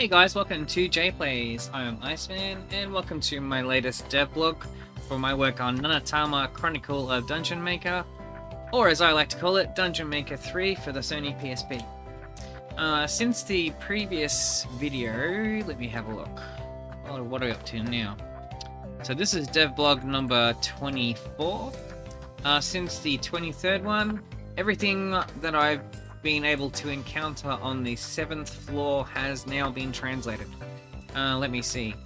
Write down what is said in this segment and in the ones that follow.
Hey guys, welcome to JPlays. I am Iceman, and welcome to my latest devlog for my work on Nanatama Chronicle of Dungeon Maker, or as I like to call it, Dungeon Maker 3 for the Sony PSP. Since the previous video, let me have a look. Oh, what are we up to now? So this is devblog number 24. Since the 23rd one, everything that I've been able to encounter on the 7th floor has now been translated. Let me see.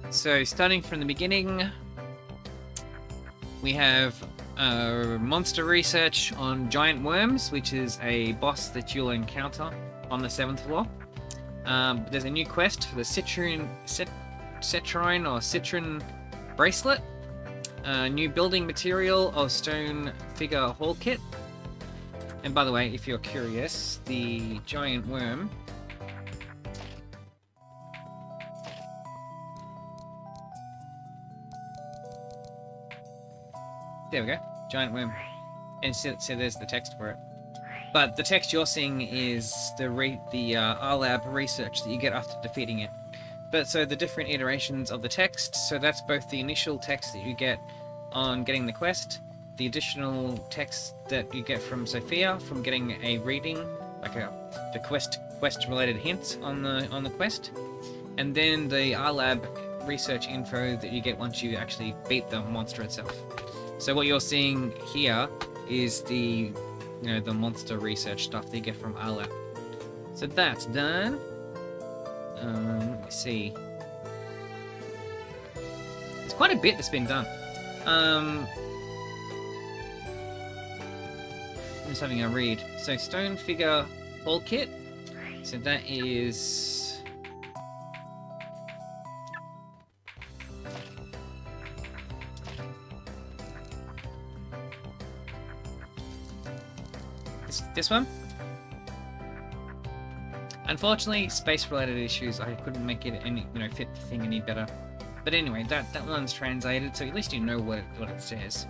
So starting from the beginning, we have monster research on giant worms, which is a boss that you'll encounter on the 7th floor. There's a new quest for the citrine bracelet, new building material of stone figure hall kit. And by the way, if you're curious, the giant worm there we go, giant worm. And so there's the text for it. But the text you're seeing is the RLAB research that you get after defeating it. But so the different iterations of the text, so that's both the initial text that you get on getting the quest, the additional text that you get from Sophia from getting a reading, like the quest related hints on the quest, and then the RLAB research info that you get once you actually beat the monster itself. So what you're seeing here is the the monster research stuff that you get from RLAB. So that's done. Let me see. It's quite a bit that's been done. I'm just having a read. So stone figure hall kit. So that is this one. Unfortunately, space-related issues. I couldn't make it any fit the thing any better. But anyway, that one's translated, so at least you know what it says.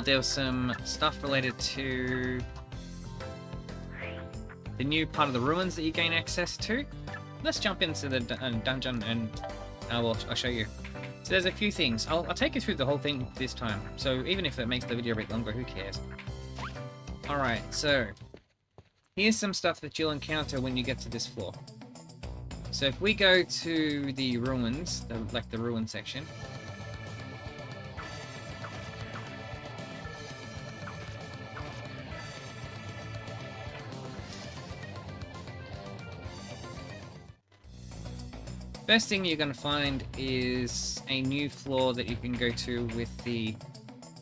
There was some stuff related to the new part of the ruins that you gain access to. Let's jump into the dungeon and I'll show you. So there's a few things. I'll take you through the whole thing this time. So even if it makes the video a bit longer, who cares? Alright, so here's some stuff that you'll encounter when you get to this floor. So if we go to the ruins, the ruin section, first thing you're going to find is a new floor that you can go to with the,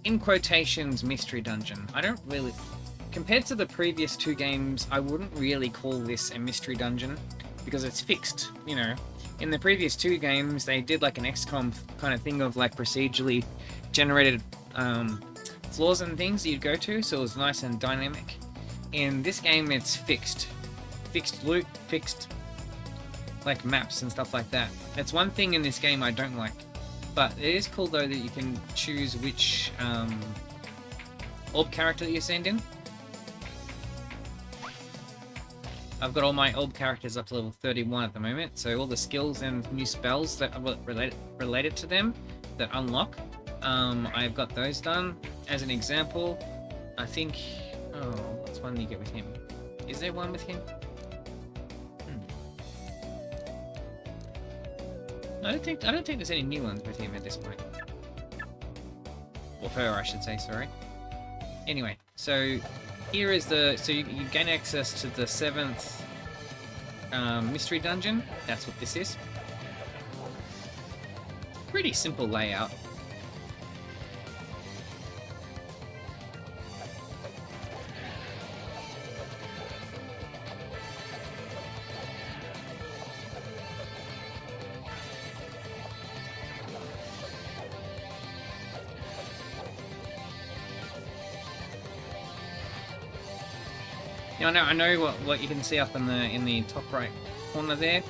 in quotations, mystery dungeon. I don't really, compared to the previous two games, I wouldn't really call this a mystery dungeon because it's fixed, In the previous two games, they did like an XCOM kind of thing of like procedurally generated floors and things that you'd go to, so it was nice and dynamic. In this game, it's fixed. Fixed loot, fixed like maps and stuff like that. That's one thing in this game I don't like. But it is cool though that you can choose which orb character that you send in. I've got all my orb characters up to level 31 at the moment, so all the skills and new spells that are related to them that unlock, I've got those done. As an example, I think, what's one you get with him? Is there one with him? I don't think there's any new ones with him at this point. Or her, I should say, sorry. Anyway, so here is so you gain access to the 7th mystery dungeon. That's what this is. Pretty simple layout. I know what you can see up in the top right corner there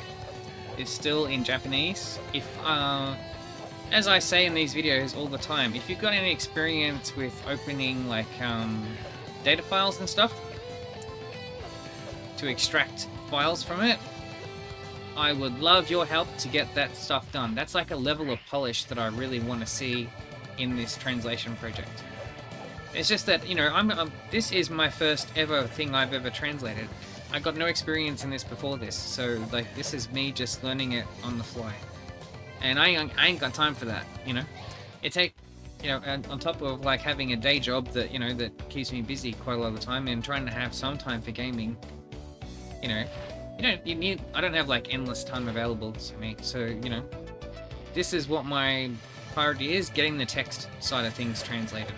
is still in Japanese. If as I say in these videos all the time, if you've got any experience with opening like data files and stuff to extract files from it, I would love your help to get that stuff done. That's like a level of polish that I really want to see in this translation project. It's just that, you know, this is my first ever thing I've ever translated. I got no experience in this before this, so like this is me just learning it on the fly. And I ain't got time for that, you know. You know, on top of like having a day job that, you know, that keeps me busy quite a lot of the time and trying to have some time for gaming, you know, I don't have like endless time available to me. So, you know, this is what my priority is, getting the text side of things translated.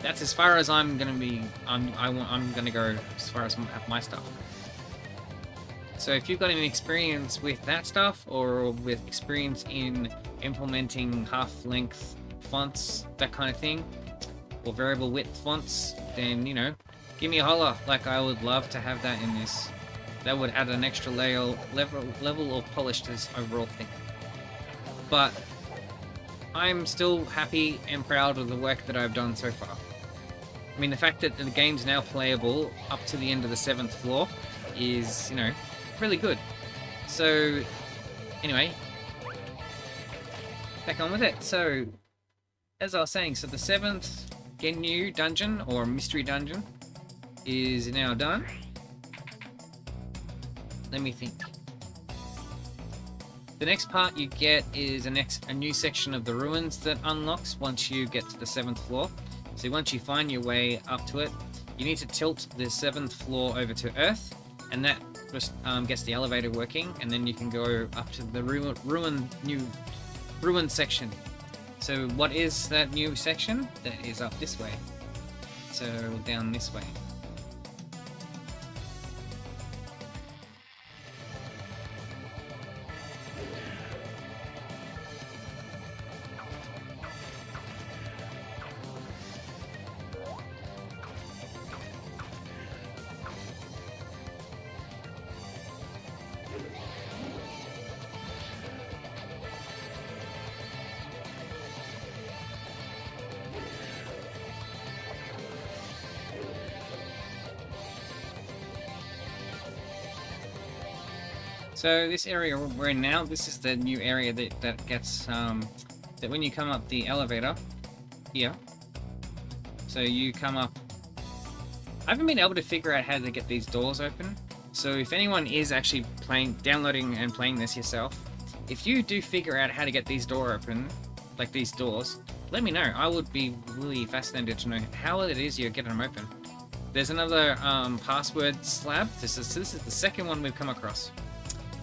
That's as far as I'm gonna be. I'm gonna go as far as my stuff. So if you've got any experience with that stuff, or with experience in implementing half-length fonts, that kind of thing, or variable width fonts, then, you know, give me a holler. Like, I would love to have that in this. That would add an extra level of polish to this overall thing. But I'm still happy and proud of the work that I've done so far. I mean, the fact that the game's now playable up to the end of the 7th floor is, you know, really good. So, anyway, back on with it. So, as I was saying, so the 7th Genyu dungeon, or mystery dungeon, is now done. Let me think. The next part you get is a new section of the ruins that unlocks once you get to the 7th floor. So once you find your way up to it, you need to tilt the 7th floor over to Earth, and that just gets the elevator working, and then you can go up to the ruin section. So what is that new section? That is up this way. So down this way. So this area we're in now, this is the new area that gets, that when you come up the elevator, here, so you come up, I haven't been able to figure out how to get these doors open, so if anyone is actually downloading and playing this yourself, if you do figure out how to get these doors open, like these doors, let me know. I would be really fascinated to know how it is you're getting them open. There's another password slab. This is the second one we've come across.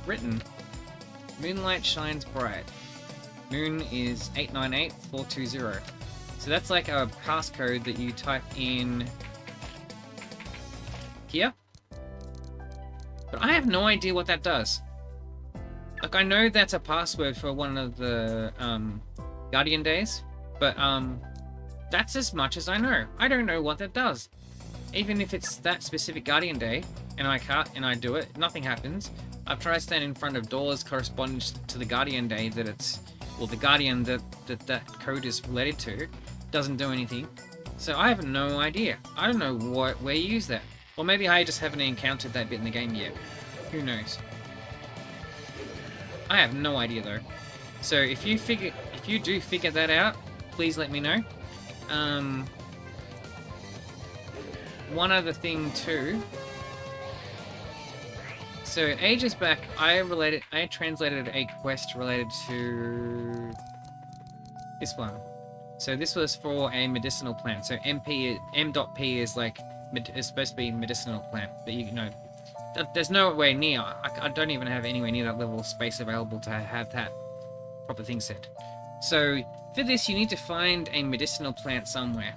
Written, moonlight shines bright. Moon is 898420. So that's like a passcode that you type in here. But I have no idea what that does. Like, I know that's a password for one of the Guardian Days, but that's as much as I know. I don't know what that does. Even if it's that specific Guardian Day, and I do it, nothing happens. I've tried to stand in front of doors corresponding to the Guardian Day that it's, well, the Guardian that code is related to, doesn't do anything. So I have no idea. I don't know where you use that. Or maybe I just haven't encountered that bit in the game yet. Who knows? I have no idea though. So if you do figure that out, please let me know. One other thing too. So ages back, I translated a quest related to this one. So this was for a medicinal plant. So M.P is like is supposed to be medicinal plant, but you know, there's no way near. I don't even have anywhere near that level of space available to have that proper thing set. So for this, you need to find a medicinal plant somewhere.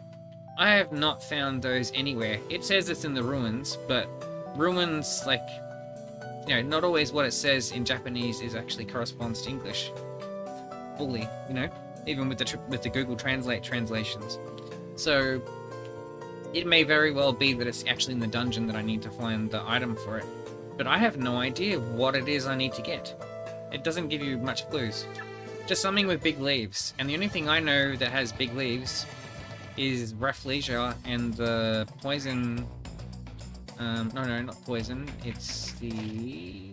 I have not found those anywhere. It says it's in the ruins, but ruins, like, you know, not always what it says in Japanese is actually corresponds to English fully, you know, even with the Google Translate translations. So it may very well be that it's actually in the dungeon that I need to find the item for it, but I have no idea what it is I need to get. It doesn't give you much clues. Just something with big leaves, and the only thing I know that has big leaves is Rafflesia and the poison. No, not poison. It's the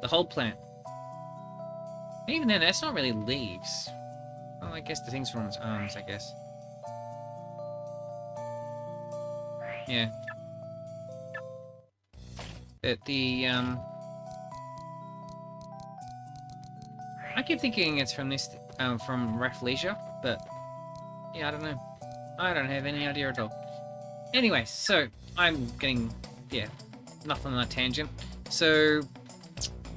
The whole plant. Even then, that's not really leaves. Well, I guess the things from its arms, I guess. Yeah. But the, I keep thinking it's from this, from Rafflesia, but, yeah, I don't know. I don't have any idea at all. Anyway, so, I'm getting, yeah, nothing on a tangent. So,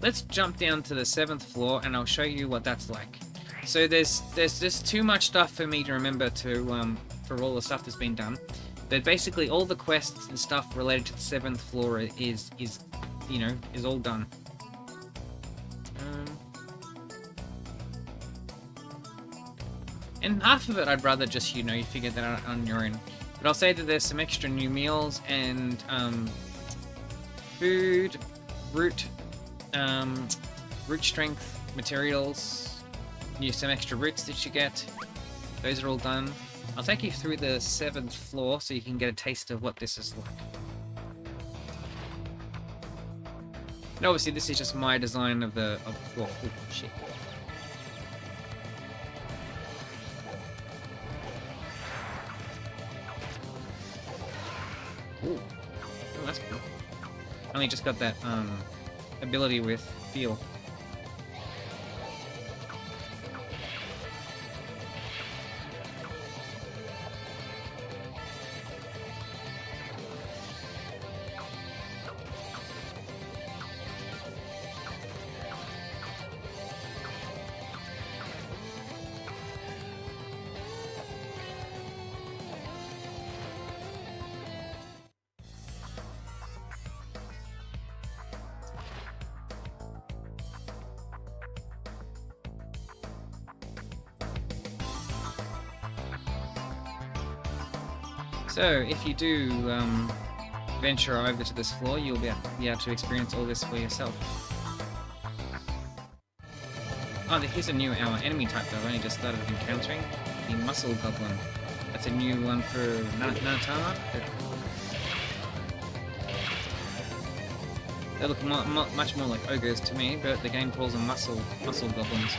let's jump down to the 7th floor, and I'll show you what that's like. So there's just too much stuff for me to remember to, for all the stuff that's been done. But basically all the quests and stuff related to the 7th floor is you know, is all done. And half of it I'd rather just, you know, you figure that out on your own. But I'll say that there's some extra new meals and, food, root strength, materials, some extra roots that you get. Those are all done. I'll take you through the 7th floor so you can get a taste of what this is like. And obviously this is just my design of the floor. Ooh, shit. Ooh. Oh, that's cool. I only just got that ability with feel. So, if you do venture over to this floor, you'll be able to experience all this for yourself. Oh, here's a new enemy type that I've only just started encountering. The Muscle Goblin. That's a new one for Nanatama. They look much more like ogres to me, but the game calls them muscle goblins.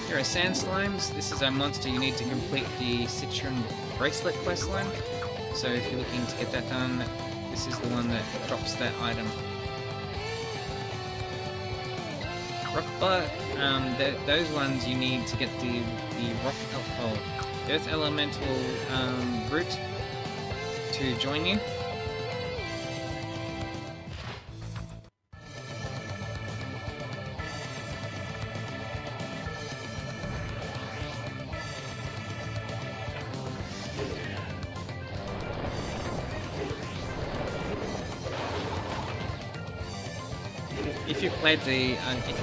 Here are sand slimes. This is a monster you need to complete the Citron Bracelet questline. So if you're looking to get that done, this is the one that drops that item. Rockbot, those ones you need to get the Earth Elemental root to join you. If you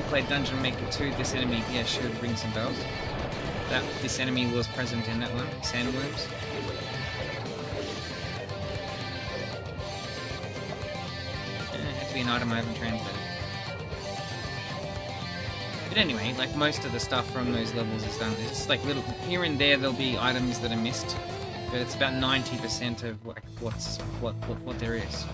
played Dungeon Maker 2, this enemy here should ring some bells. This enemy was present in that one, sandworms. It had to be an item I haven't translated. But anyway, like most of the stuff from those levels is done. It's just like little here and there there'll be items that are missed, but it's about 90% of like what there is.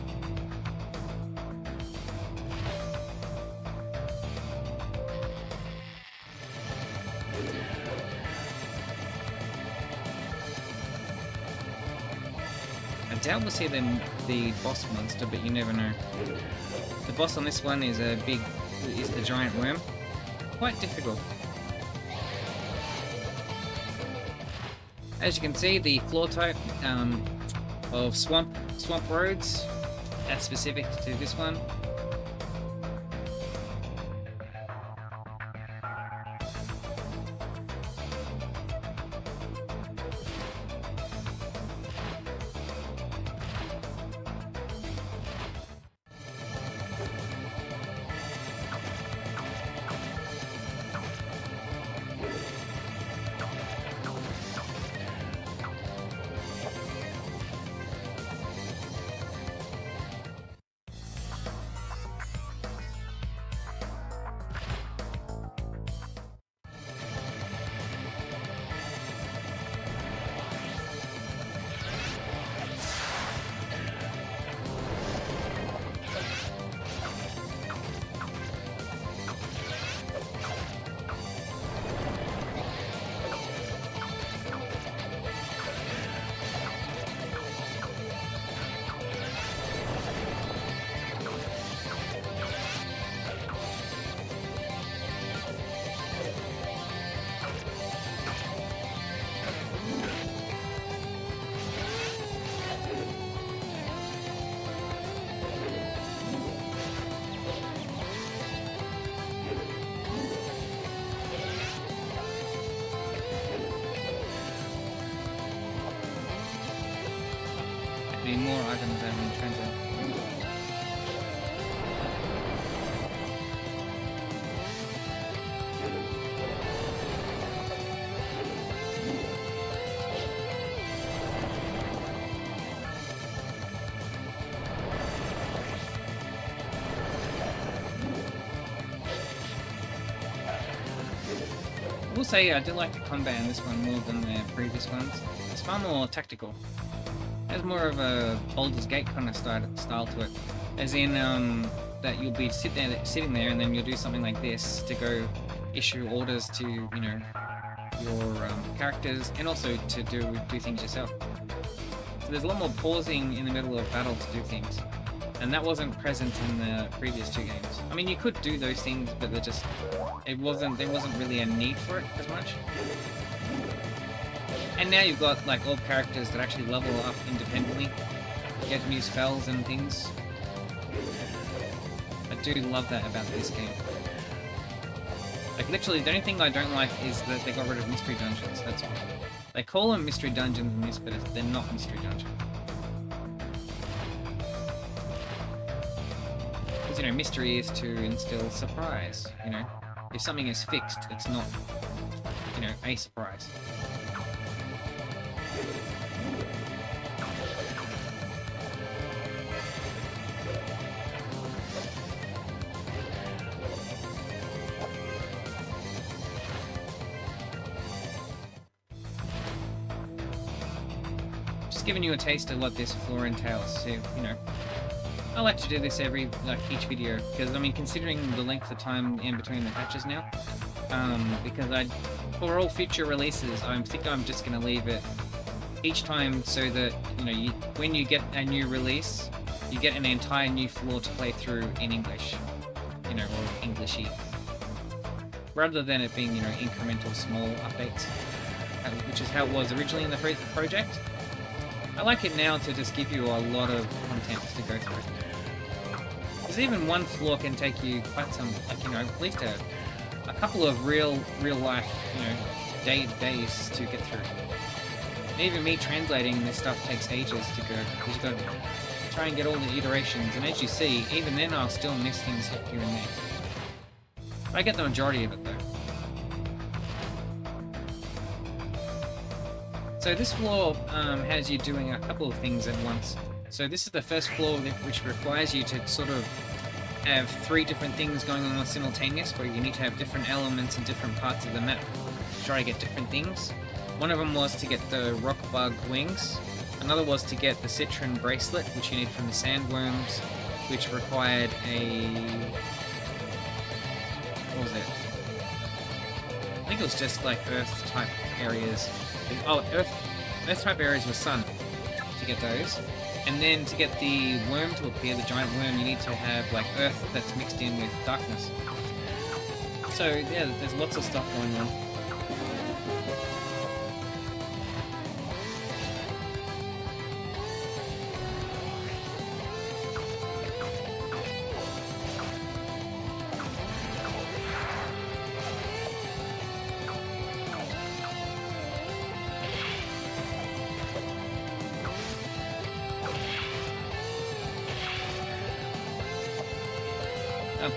I doubt we'll see the boss monster, but you never know. The boss on this one is the giant worm. Quite difficult. As you can see, the floor type of swamp roads, that's specific to this one. I mean, more items than in transit. I will say I do like the combat in this one more than the previous ones. It's far more tactical. It has more of a Baldur's Gate kind of style to it. As in, that you'll be sitting there and then you'll do something like this to go issue orders to, you know, your characters, and also to do things yourself. So there's a lot more pausing in the middle of battle to do things. And that wasn't present in the previous two games. I mean, you could do those things, but there wasn't really a need for it as much. And now you've got like all characters that actually level up independently, get new spells and things. I do love that about this game. Like literally, the only thing I don't like is that they got rid of mystery dungeons. That's all. They call them mystery dungeons in this, but they're not mystery dungeons. You know, mystery is to instill surprise. You know, if something is fixed, it's not, you know, a surprise. Just giving you a taste of what this floor entails. So, you know, I like to do this each video, because I mean, considering the length of time in between the patches now, because for all future releases, I think I'm just going to leave it each time so that, you know, when you get a new release, you get an entire new floor to play through in English, you know, or Englishy, rather than it being, you know, incremental small updates, which is how it was originally in the project. I like it now to just give you a lot of content to go through. Because even one floor can take you quite some, like, you know, at least a couple of real life, you know, days to get through. And even me translating this stuff takes ages to go, because you've got to try and get all the iterations, and as you see, even then I'll still miss things here and there. But I get the majority of it though. So this floor has you doing a couple of things at once. So this is the first floor which requires you to sort of have 3 different things going on simultaneous, where you need to have different elements in different parts of the map to try to get different things. One of them was to get the rock bug wings. Another was to get the citron bracelet, which you need from the sandworms, which required a... what was it? I think it was just like earth type areas. Oh, earth type areas with sun to get those. And then to get the worm to appear, the giant worm, you need to have like earth that's mixed in with darkness. So yeah, there's lots of stuff going on.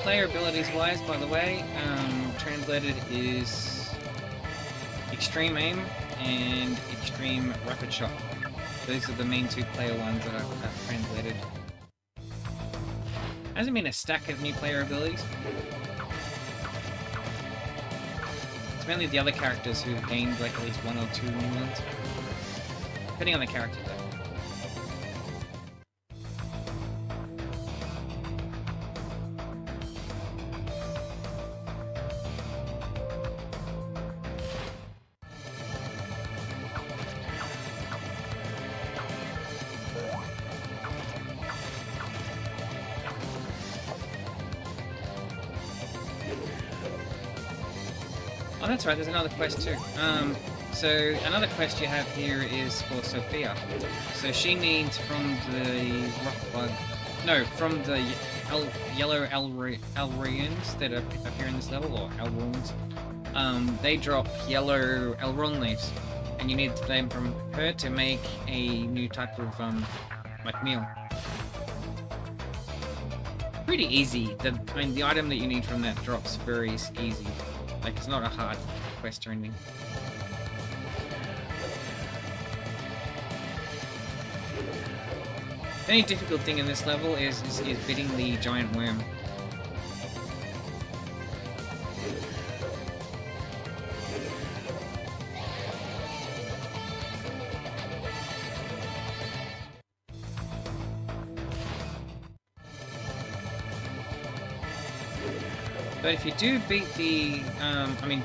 Player abilities wise, by the way, translated is Extreme Aim and Extreme Rapid Shot. Those are the main 2 player ones that I've translated. Hasn't been a stack of new player abilities. It's mainly the other characters who've gained like at least 1 or 2 new ones. Depending on the character though. Oh, that's right, there's another quest too. So another quest you have here is for Sophia. So she needs from the rock bug, no, from the yellow Elruins that appear in this level, or Elruins. They drop yellow Elron leaves, and you need them from her to make a new type of like meal. Pretty easy. I mean, the item that you need from that drops very easy. Like, it's not a hard quest or anything. The only difficult thing in this level is beating the giant worm. But if you do beat the,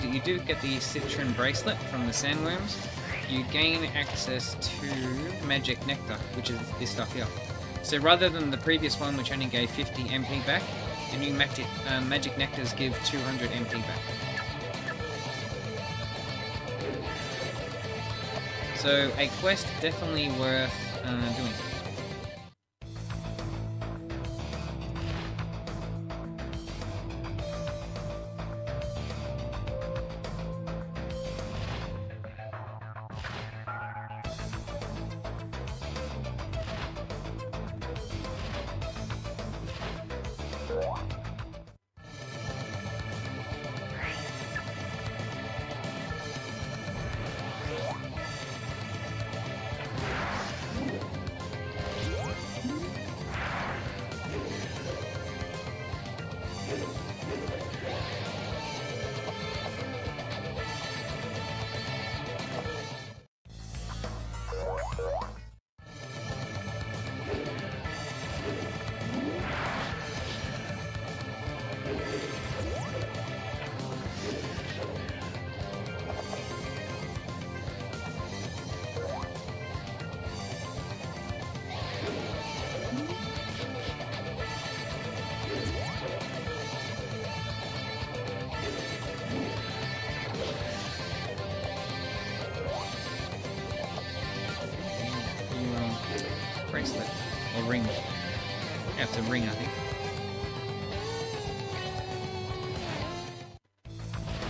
you do get the Citron Bracelet from the sandworms, you gain access to Magic Nectar, which is this stuff here. So rather than the previous one, which only gave 50 MP back, the new Magic Nectars give 200 MP back. So a quest definitely worth doing. Bracelet. Or ring. Yeah, it's a ring, I think.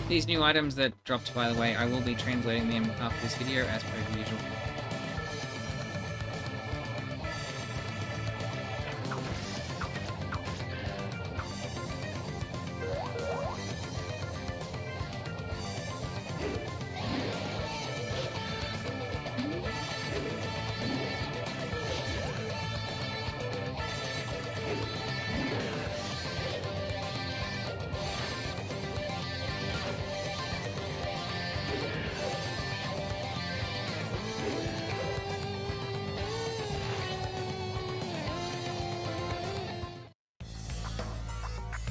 These new items that dropped, by the way, I will be translating them after this video as per usual.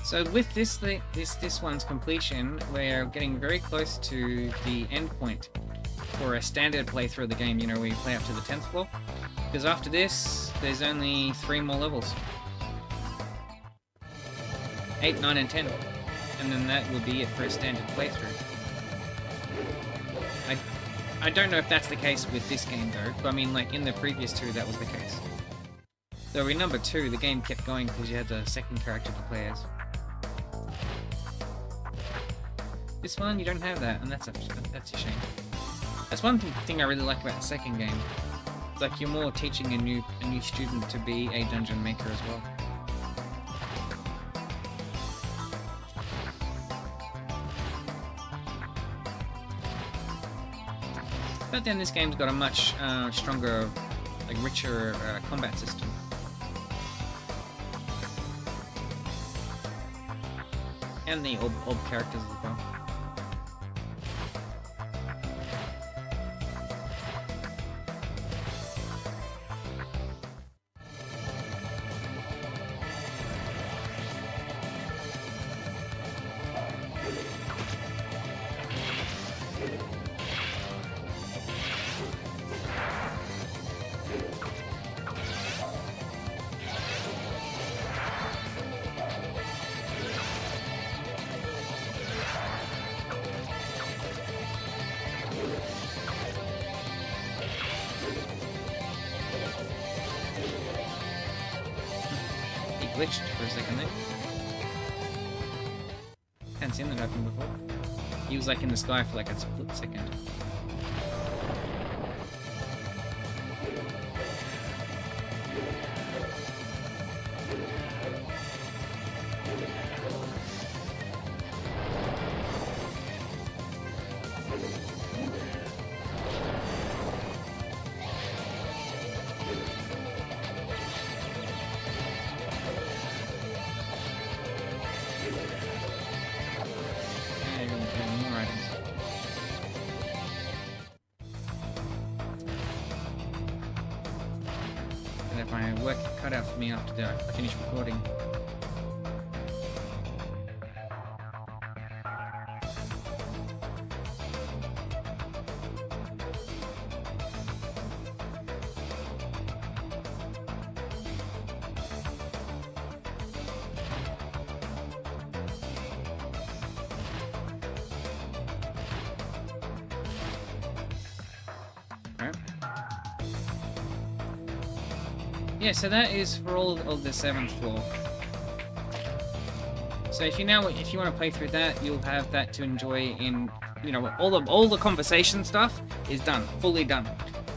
So with this one's completion, we're getting very close to the end point for a standard playthrough of the game, you know, where you play up to the 10th floor. Because after this, there's only 3 more levels. 8, 9, and 10. And then that will be it for a standard playthrough. I don't know if that's the case with this game though, but I mean, like in the previous 2 that was the case. So in number 2, the game kept going because you had the second character to play as. This one, you don't have that, and that's a shame. That's one thing I really like about the second game. It's like you're more teaching a new student to be a dungeon maker as well. But then this game's got a much stronger, like richer combat system. And the old characters as well. Glitched for a second there. Hadn't seen that happen before. He was like in the sky for like a split second. gonna have my work cut out for me after I finish recording. Yeah, so that is for all of the 7th floor. So if you want to play through that, you'll have that to enjoy in, you know, all the conversation stuff is done, fully done.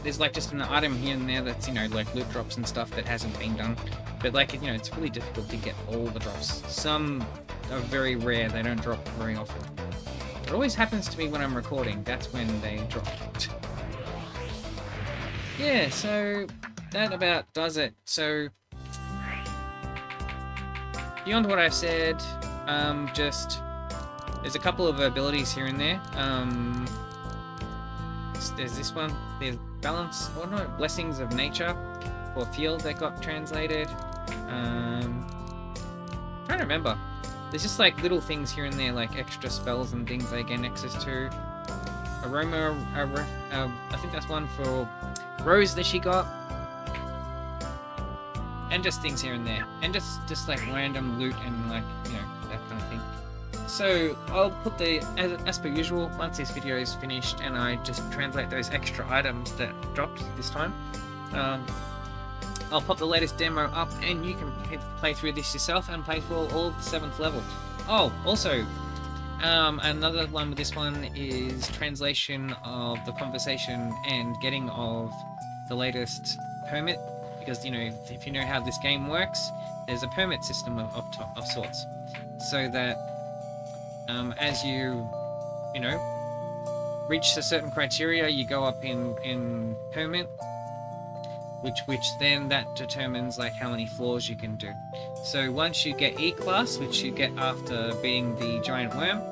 There's like just an item here and there that's, you know, like loot drops and stuff that hasn't been done. But like, you know, it's really difficult to get all the drops. Some are very rare, they don't drop very often. It always happens to me when I'm recording, that's when they drop. Yeah, so that about does it. So beyond what I've said, just there's a couple of abilities here and there. There's this one. There's balance, or no, blessings of nature, or field that got translated. I'm trying to remember. There's just like little things here and there, like extra spells and things I gain access to. Aroma, I think that's one for Rose that she got. And just things here and there. And just like random loot and like, you know, that kind of thing. So I'll put as per usual, once this video is finished and I just translate those extra items that dropped this time, I'll pop the latest demo up and you can play through this yourself and play through all the 7th level. Oh, also, another one with this one is translation of the conversation and getting of the latest permit. Because, you know, if you know how this game works, there's a permit system of sorts. So that as you know, reach a certain criteria, you go up in permit, which then that determines like how many floors you can do. So once you get E class, which you get after beating the giant worm,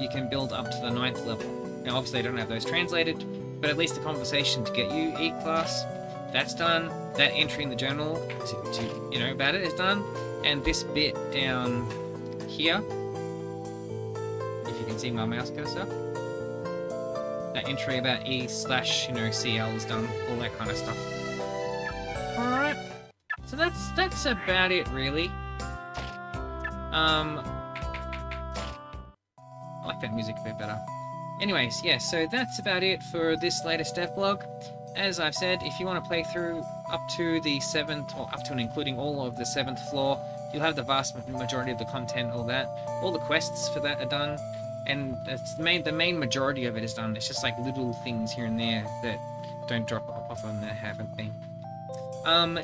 you can build up to the 9th level. Now obviously I don't have those translated, but at least the conversation to get you E class, that's done. That entry in the journal to you know about it is done, and this bit down here, if you can see my mouse cursor, that entry about E/CL is done, all that kind of stuff. All right, so that's about it really. I like that music a bit better. Anyways, yeah, so that's about it for this latest devblog. As I've said, if you want to play through up to the 7th, or up to and including all of the 7th floor, you'll have the vast majority of the content, all that. All the quests for that are done, and the main majority of it is done. It's just like little things here and there that don't drop off on that haven't been.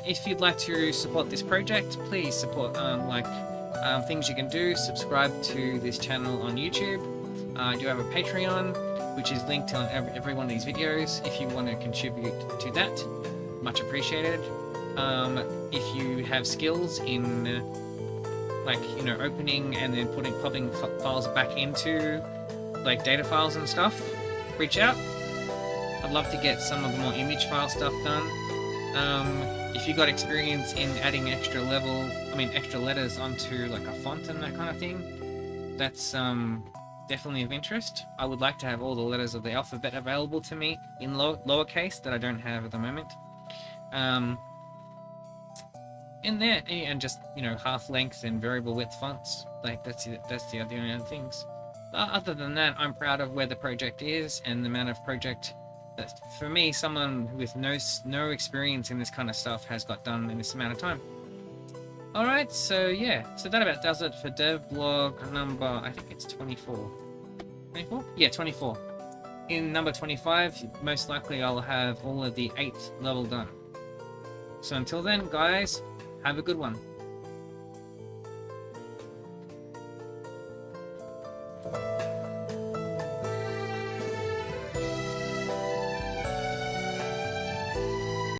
If you'd like to support this project, please support things you can do. Subscribe to this channel on YouTube. I do have a Patreon, which is linked on every one of these videos. If you want to contribute to that, much appreciated. If you have skills in, like, you know, opening and then popping files back into, like, data files and stuff, reach out. I'd love to get some of the more image file stuff done. If you got experience in adding extra letters onto, like, a font and that kind of thing, that's, definitely of interest. I would like to have all the letters of the alphabet available to me in lowercase that I don't have at the moment. In there, and just, you know, half length and variable width fonts. Like that's the only other things. Other than that, I'm proud of where the project is and the amount of project that, for me, someone with no experience in this kind of stuff has got done in this amount of time. Alright, so yeah, so that about does it for devblog number, I think it's 24. 24? Yeah, 24. In number 25, most likely I'll have all of the 8th level done. So until then, guys, have a good one.